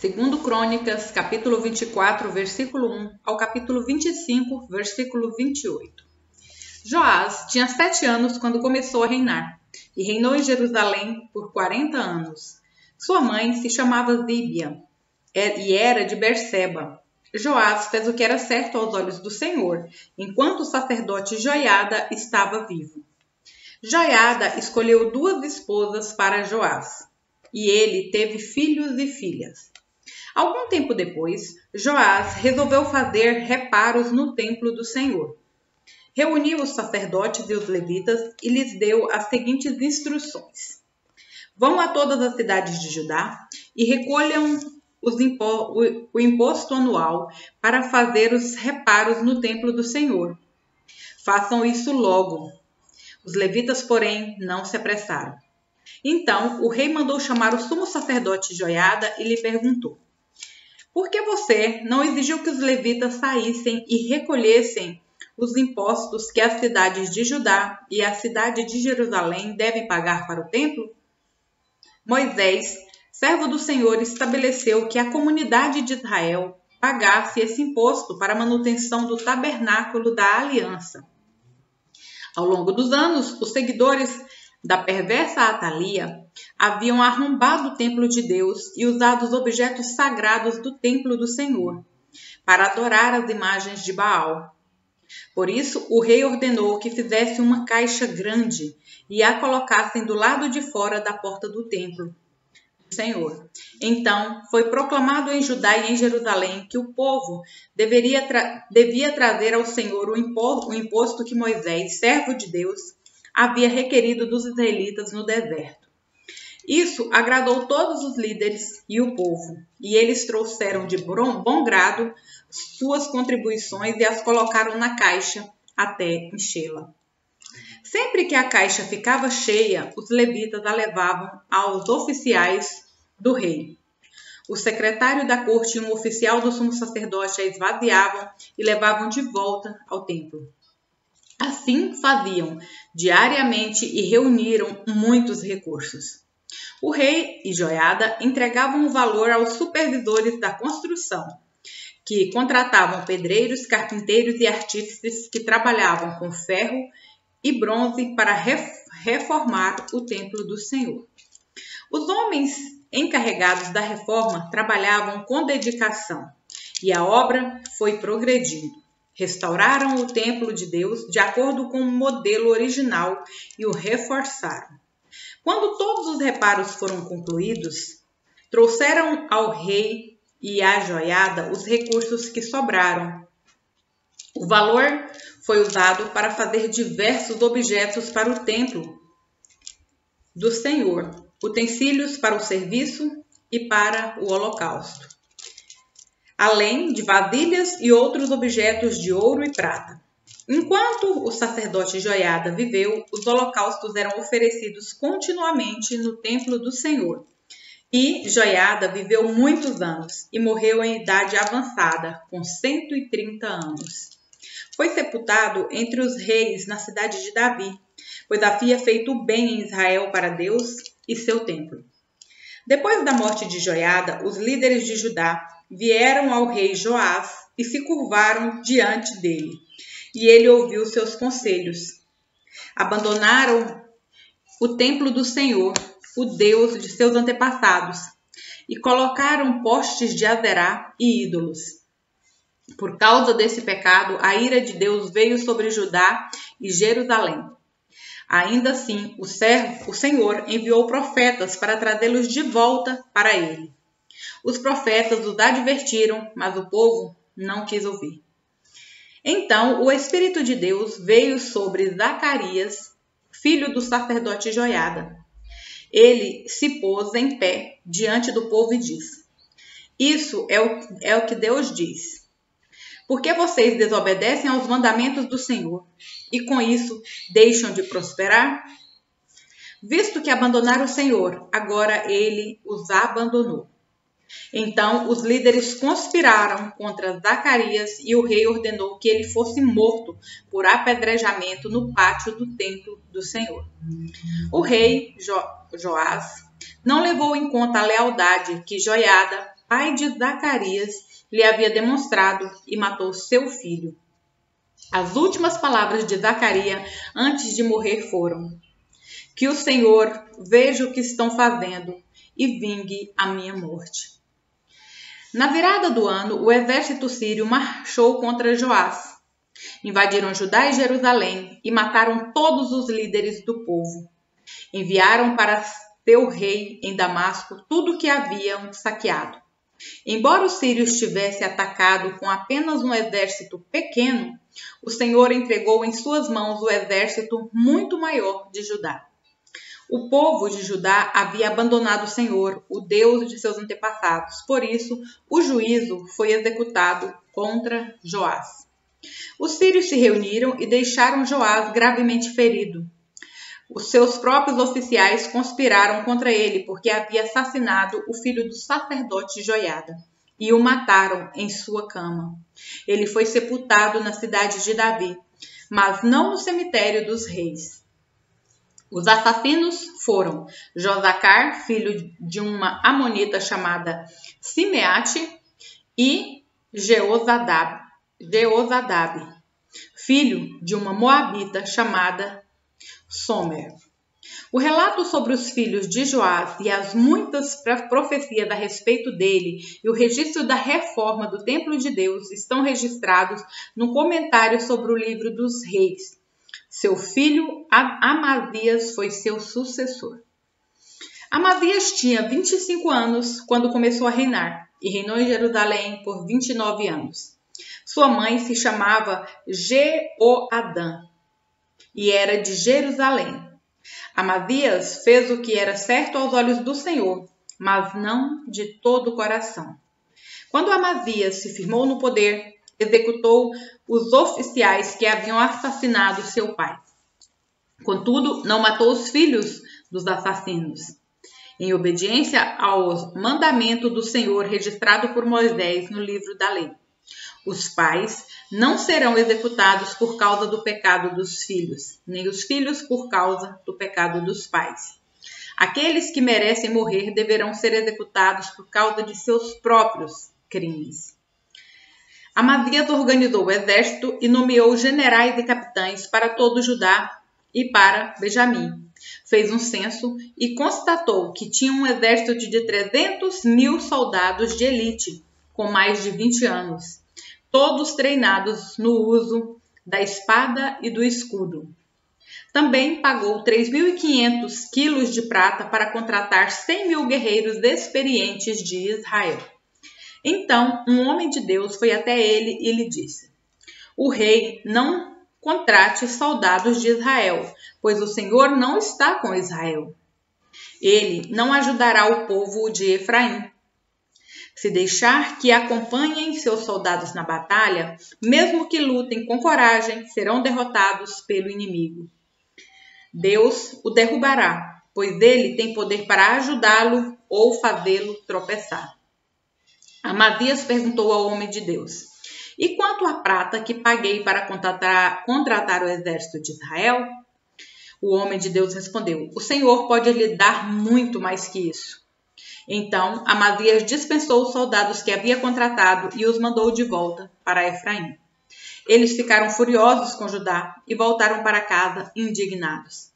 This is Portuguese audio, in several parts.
Segundo Crônicas, capítulo 24, versículo 1 ao capítulo 25, versículo 28. Joás tinha 7 anos quando começou a reinar, e reinou em Jerusalém por 40 anos. Sua mãe se chamava Zíbia, e era de Berseba. Joás fez o que era certo aos olhos do Senhor, enquanto o sacerdote Joiada estava vivo. Joiada escolheu 2 esposas para Joás, e ele teve filhos e filhas. Algum tempo depois, Joás resolveu fazer reparos no templo do Senhor. Reuniu os sacerdotes e os levitas e lhes deu as seguintes instruções: vão a todas as cidades de Judá e recolham o imposto anual para fazer os reparos no templo do Senhor. Façam isso logo. Os levitas, porém, não se apressaram. Então, o rei mandou chamar o sumo sacerdote Joiada e lhe perguntou: por que você não exigiu que os levitas saíssem e recolhessem os impostos que as cidades de Judá e a cidade de Jerusalém devem pagar para o templo? Moisés, servo do Senhor, estabeleceu que a comunidade de Israel pagasse esse imposto para a manutenção do tabernáculo da aliança. Ao longo dos anos, os seguidores da perversa Atalia haviam arrombado o templo de Deus e usado os objetos sagrados do templo do Senhor para adorar as imagens de Baal. Por isso, o rei ordenou que fizesse uma caixa grande e a colocassem do lado de fora da porta do templo do Senhor. Então, foi proclamado em Judá e em Jerusalém que o povo devia trazer ao Senhor o imposto que Moisés, servo de Deus, havia requerido dos israelitas no deserto. Isso agradou todos os líderes e o povo, e eles trouxeram de bom grado suas contribuições e as colocaram na caixa até enchê-la. Sempre que a caixa ficava cheia, os levitas a levavam aos oficiais do rei. O secretário da corte e um oficial do sumo sacerdote a esvaziavam e levavam de volta ao templo. Assim faziam diariamente e reuniram muitos recursos. O rei e Joiada entregavam o valor aos supervisores da construção, que contratavam pedreiros, carpinteiros e artífices que trabalhavam com ferro e bronze para reformar o templo do Senhor. Os homens encarregados da reforma trabalhavam com dedicação e a obra foi progredindo. Restauraram o templo de Deus de acordo com o modelo original e o reforçaram. Quando todos os reparos foram concluídos, trouxeram ao rei e à Joiada os recursos que sobraram. O valor foi usado para fazer diversos objetos para o templo do Senhor, utensílios para o serviço e para o holocausto, além de vasilhas e outros objetos de ouro e prata. Enquanto o sacerdote Joiada viveu, os holocaustos eram oferecidos continuamente no templo do Senhor. E Joiada viveu muitos anos e morreu em idade avançada, com 130 anos. Foi sepultado entre os reis na cidade de Davi, pois havia feito bem em Israel para Deus e seu templo. Depois da morte de Joiada, os líderes de Judá vieram ao rei Joás e se curvaram diante dele, e ele ouviu seus conselhos. Abandonaram o templo do Senhor, o Deus de seus antepassados, e colocaram postes de Azerá e ídolos. Por causa desse pecado, a ira de Deus veio sobre Judá e Jerusalém. Ainda assim, o Senhor enviou profetas para trazê-los de volta para ele. Os profetas os advertiram, mas o povo não quis ouvir. Então, o Espírito de Deus veio sobre Zacarias, filho do sacerdote Joiada. Ele se pôs em pé diante do povo e disse: isso é o que Deus diz. Por que vocês desobedecem aos mandamentos do Senhor e com isso deixam de prosperar? Visto que abandonaram o Senhor, agora ele os abandonou. Então os líderes conspiraram contra Zacarias e o rei ordenou que ele fosse morto por apedrejamento no pátio do templo do Senhor. O rei Joás não levou em conta a lealdade que Joiada pai de Zacarias, lhe havia demonstrado e matou seu filho. As últimas palavras de Zacarias antes de morrer foram: que o Senhor veja o que estão fazendo e vingue a minha morte. Na virada do ano, o exército sírio marchou contra Joás. Invadiram Judá e Jerusalém e mataram todos os líderes do povo. Enviaram para seu rei em Damasco tudo o que haviam saqueado. Embora os sírios tivessem atacado com apenas um exército pequeno, o Senhor entregou em suas mãos o exército muito maior de Judá. O povo de Judá havia abandonado o Senhor, o Deus de seus antepassados. Por isso, o juízo foi executado contra Joás. Os sírios se reuniram e deixaram Joás gravemente ferido. Os seus próprios oficiais conspiraram contra ele porque havia assassinado o filho do sacerdote Joiada e o mataram em sua cama. Ele foi sepultado na cidade de Davi, mas não no cemitério dos reis. Os assassinos foram Josacar, filho de uma amonita chamada Simeate, e Jeozadab, filho de uma moabita chamada Somer. O relato sobre os filhos de Joás e as muitas profecias a respeito dele e o registro da reforma do templo de Deus estão registrados no comentário sobre o livro dos reis. Seu filho Amazias foi seu sucessor. Amazias tinha 25 anos quando começou a reinar e reinou em Jerusalém por 29 anos. Sua mãe se chamava Jeoadã e era de Jerusalém. Amazias fez o que era certo aos olhos do Senhor, mas não de todo o coração. Quando Amazias se firmou no poder, executou os oficiais que haviam assassinado seu pai. Contudo, não matou os filhos dos assassinos. Em obediência ao mandamento do Senhor registrado por Moisés no livro da lei, os pais não serão executados por causa do pecado dos filhos, nem os filhos por causa do pecado dos pais. Aqueles que merecem morrer deverão ser executados por causa de seus próprios crimes. Amazias organizou o exército e nomeou generais e capitães para todo Judá e para Benjamim. Fez um censo e constatou que tinha um exército de 300.000 soldados de elite, com mais de 20 anos, todos treinados no uso da espada e do escudo. Também pagou 3.500 quilos de prata para contratar 100.000 guerreiros experientes de Israel. Então, um homem de Deus foi até ele e lhe disse: o rei não contrate soldados de Israel, pois o Senhor não está com Israel. Ele não ajudará o povo de Efraim. Se deixar que acompanhem seus soldados na batalha, mesmo que lutem com coragem, serão derrotados pelo inimigo. Deus o derrubará, pois ele tem poder para ajudá-lo ou fazê-lo tropeçar. Amazias perguntou ao homem de Deus: e quanto à prata que paguei para contratar o exército de Israel? O homem de Deus respondeu: o Senhor pode lhe dar muito mais que isso. Então Amazias dispensou os soldados que havia contratado e os mandou de volta para Efraim. Eles ficaram furiosos com Judá e voltaram para casa indignados.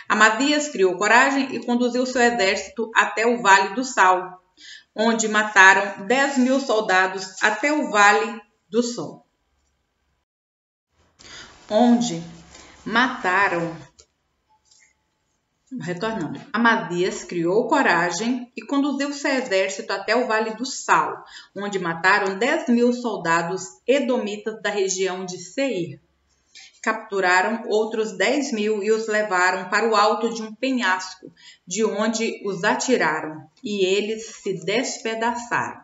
Amazias criou coragem e conduziu seu exército até o Vale do Sal, onde mataram 10.000 soldados até o Vale do Sol. Amazias criou coragem e conduziu seu exército até o Vale do Sal, onde mataram 10.000 soldados edomitas da região de Seir. Capturaram outros 10.000 e os levaram para o alto de um penhasco, de onde os atiraram, e eles se despedaçaram.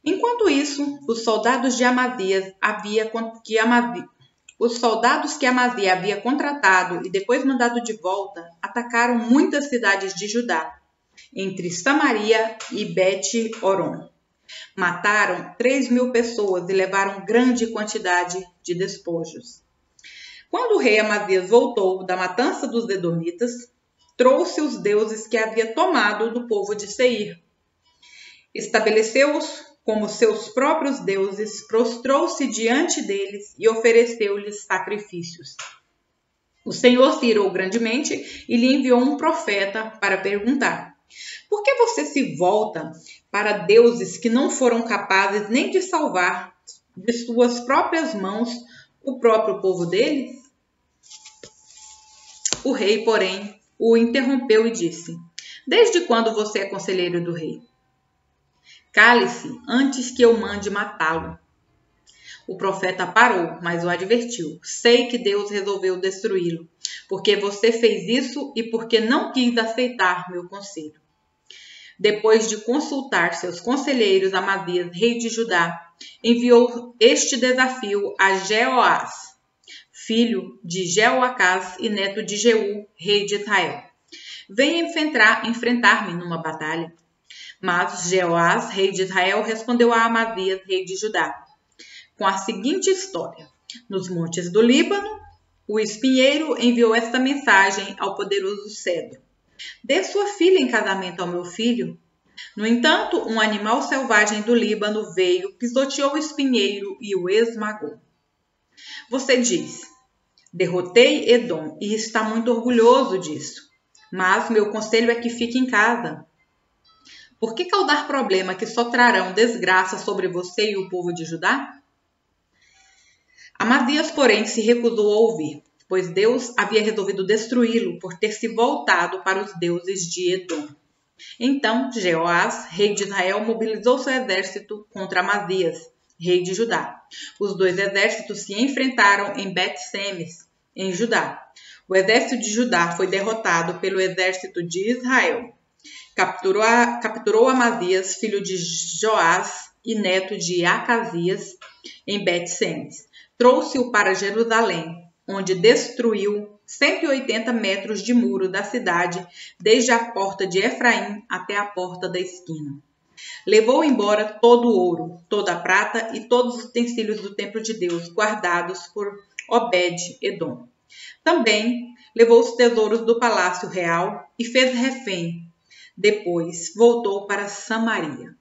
Enquanto isso, os soldados que Amazias havia contratado e depois mandado de volta atacaram muitas cidades de Judá, entre Samaria e Bet-Horon. Mataram 3.000 pessoas e levaram grande quantidade de despojos. Quando o rei Amazias voltou da matança dos edomitas, trouxe os deuses que havia tomado do povo de Seir. Estabeleceu-os como seus próprios deuses, prostrou-se diante deles e ofereceu-lhes sacrifícios. O Senhor se irou grandemente e lhe enviou um profeta para perguntar: por que você se volta para deuses que não foram capazes nem de salvar de suas próprias mãos o próprio povo deles? O rei, porém, o interrompeu e disse: desde quando você é conselheiro do rei? Cale-se antes que eu mande matá-lo. O profeta parou, mas o advertiu: sei que Deus resolveu destruí-lo, porque você fez isso e porque não quis aceitar meu conselho. Depois de consultar seus conselheiros, Amazias, rei de Judá, enviou este desafio a Jeoás, filho de Jeoacás e neto de Jeú, rei de Israel: venha enfrentar-me numa batalha. Mas Jeoás, rei de Israel, respondeu a Amazias, rei de Judá, com a seguinte história: nos montes do Líbano, o espinheiro enviou esta mensagem ao poderoso cedro: dê sua filha em casamento ao meu filho. No entanto, um animal selvagem do Líbano veio, pisoteou o espinheiro e o esmagou. Você diz: derrotei Edom e está muito orgulhoso disso. Mas meu conselho é que fique em casa. Por que causar problema que só trarão desgraça sobre você e o povo de Judá? Amazias, porém, se recusou a ouvir, pois Deus havia resolvido destruí-lo por ter se voltado para os deuses de Edom. Então Jeoás, rei de Israel, mobilizou seu exército contra Amazias, rei de Judá. Os dois exércitos se enfrentaram em Bet-Semes, em Judá. O exército de Judá foi derrotado pelo exército de Israel. Capturou Amazias, filho de Joás e neto de Acasias, em Bet-Semes. Trouxe-o para Jerusalém, onde destruiu 180 metros de muro da cidade, desde a porta de Efraim até a porta da esquina. Levou embora todo o ouro, toda a prata e todos os utensílios do templo de Deus, guardados por Obed-Edom. Também levou os tesouros do palácio real e fez refém. Depois voltou para Samaria.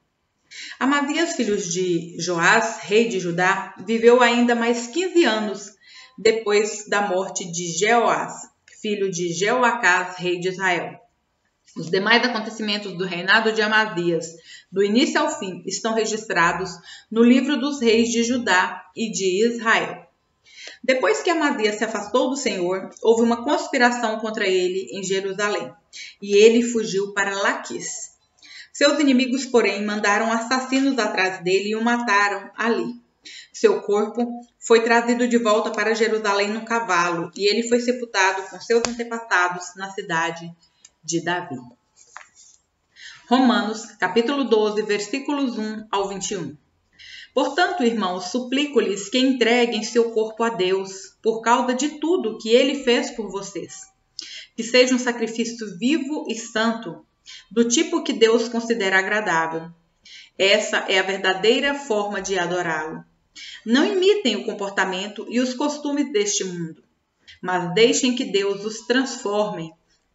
Amazias, filho de Joás, rei de Judá, viveu ainda mais 15 anos depois da morte de Jeoás, filho de Jeoacás, rei de Israel. Os demais acontecimentos do reinado de Amazias, do início ao fim, estão registrados no livro dos reis de Judá e de Israel. Depois que Amazias se afastou do Senhor, houve uma conspiração contra ele em Jerusalém, e ele fugiu para Laquis. Seus inimigos, porém, mandaram assassinos atrás dele e o mataram ali. Seu corpo foi trazido de volta para Jerusalém num cavalo, e ele foi sepultado com seus antepassados na cidade de Davi. Romanos, capítulo 12, versículos 1 ao 21. Portanto, irmãos, suplico-lhes que entreguem seu corpo a Deus, por causa de tudo que ele fez por vocês. Que seja um sacrifício vivo e santo, do tipo que Deus considera agradável. Essa é a verdadeira forma de adorá-lo. Não imitem o comportamento e os costumes deste mundo, mas deixem que Deus os transforme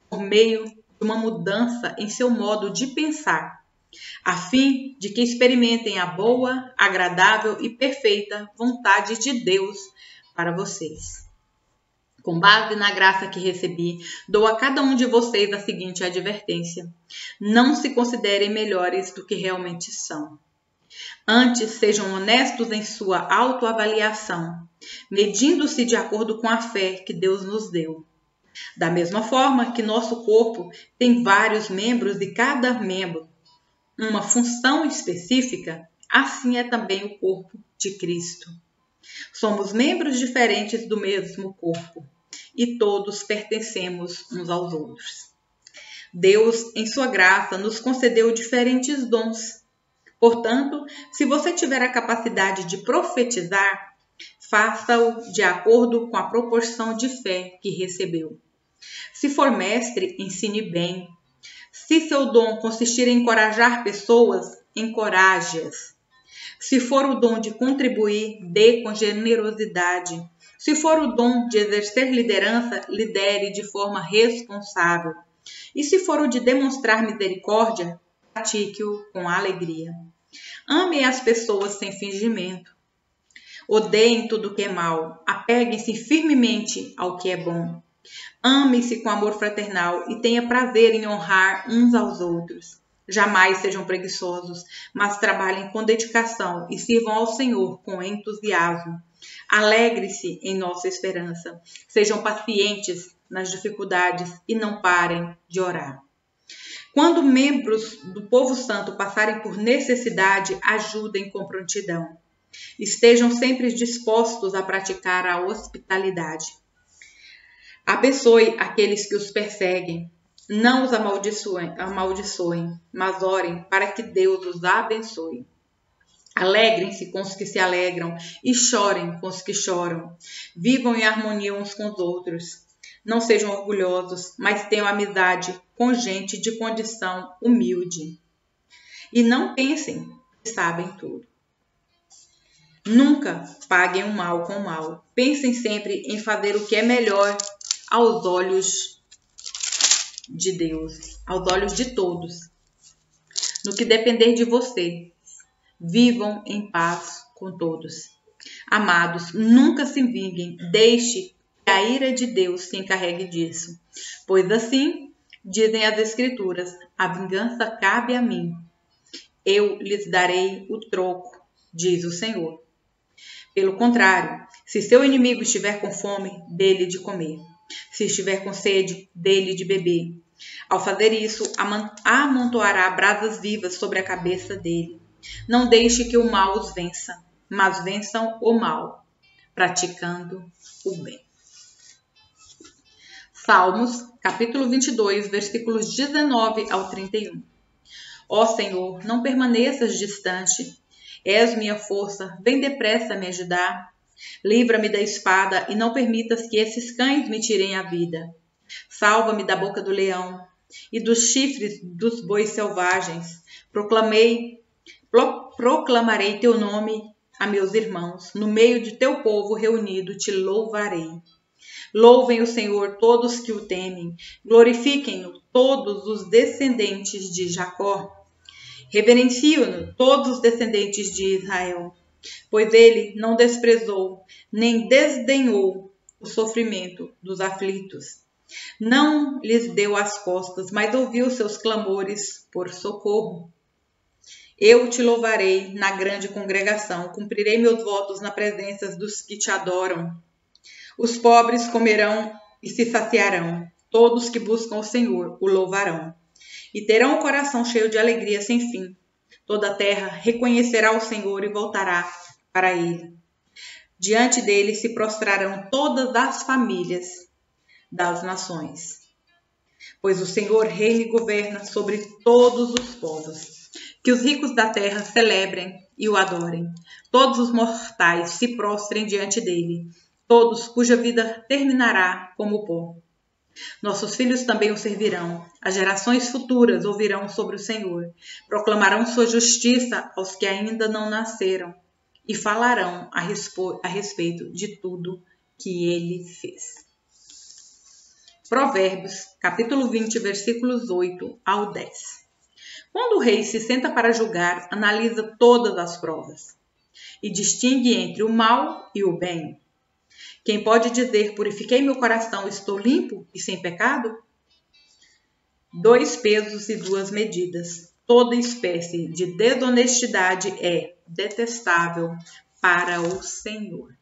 por meio de uma mudança em seu modo de pensar, a fim de que experimentem a boa, agradável e perfeita vontade de Deus para vocês. Com base na graça que recebi, dou a cada um de vocês a seguinte advertência: não se considerem melhores do que realmente são. Antes, sejam honestos em sua autoavaliação, medindo-se de acordo com a fé que Deus nos deu. Da mesma forma que nosso corpo tem vários membros e cada membro uma função específica, assim é também o corpo de Cristo. Somos membros diferentes do mesmo corpo e todos pertencemos uns aos outros. Deus, em sua graça, nos concedeu diferentes dons. Portanto, se você tiver a capacidade de profetizar, faça-o de acordo com a proporção de fé que recebeu. Se for mestre, ensine bem. Se seu dom consistir em encorajar pessoas, encoraje-as. Se for o dom de contribuir, dê com generosidade. Se for o dom de exercer liderança, lidere de forma responsável. E se for o de demonstrar misericórdia, pratique-o com alegria. Amem as pessoas sem fingimento. Odeiem tudo que é mal. Apeguem-se firmemente ao que é bom. Amem-se com amor fraternal e tenha prazer em honrar uns aos outros. Jamais sejam preguiçosos, mas trabalhem com dedicação e sirvam ao Senhor com entusiasmo. Alegre-se em nossa esperança. Sejam pacientes nas dificuldades e não parem de orar. Quando membros do povo santo passarem por necessidade, ajudem com prontidão. Estejam sempre dispostos a praticar a hospitalidade. Abençoe aqueles que os perseguem. Não os amaldiçoem, mas orem para que Deus os abençoe. Alegrem-se com os que se alegram e chorem com os que choram. Vivam em harmonia uns com os outros. Não sejam orgulhosos, mas tenham amizade com gente de condição humilde. E não pensem que sabem tudo. Nunca paguem o mal com o mal. Pensem sempre em fazer o que é melhor aos olhos de Deus, aos olhos de todos. No que depender de você, vivam em paz com todos. Amados, nunca se vinguem, deixe que a ira de Deus se encarregue disso. Pois assim, dizem as Escrituras, a vingança cabe a mim. Eu lhes darei o troco, diz o Senhor. Pelo contrário, se seu inimigo estiver com fome, dê-lhe de comer. Se estiver com sede, dê-lhe de beber. Ao fazer isso, amontoará brasas vivas sobre a cabeça dele. Não deixe que o mal os vença, mas vençam o mal, praticando o bem. Salmos, capítulo 22, versículos 19 ao 31. Ó Senhor, não permaneças distante. És minha força, vem depressa me ajudar. Livra-me da espada e não permitas que esses cães me tirem a vida. Salva-me da boca do leão e dos chifres dos bois selvagens. Proclamarei teu nome a meus irmãos. No meio de teu povo reunido te louvarei. Louvem o Senhor todos que o temem. Glorifiquem-no todos os descendentes de Jacó. Reverenciem-no todos os descendentes de Israel. Pois ele não desprezou, nem desdenhou o sofrimento dos aflitos. Não lhes deu as costas, mas ouviu seus clamores por socorro. Eu te louvarei na grande congregação, cumprirei meus votos na presença dos que te adoram. Os pobres comerão e se saciarão, todos que buscam o Senhor o louvarão. E terão o coração cheio de alegria sem fim. Toda a terra reconhecerá o Senhor e voltará para ele. Diante dele se prostrarão todas as famílias das nações. Pois o Senhor reina e governa sobre todos os povos. Que os ricos da terra celebrem e o adorem. Todos os mortais se prostrem diante dele. Todos cuja vida terminará como pó. Nossos filhos também o servirão. As gerações futuras ouvirão sobre o Senhor. Proclamarão sua justiça aos que ainda não nasceram. E falarão a respeito de tudo que ele fez. Provérbios, capítulo 20, versículos 8 ao 10. Quando o rei se senta para julgar, analisa todas as provas e distingue entre o mal e o bem. Quem pode dizer, purifiquei meu coração, estou limpo e sem pecado? 2 pesos e 2 medidas. Toda espécie de desonestidade é detestável para o Senhor.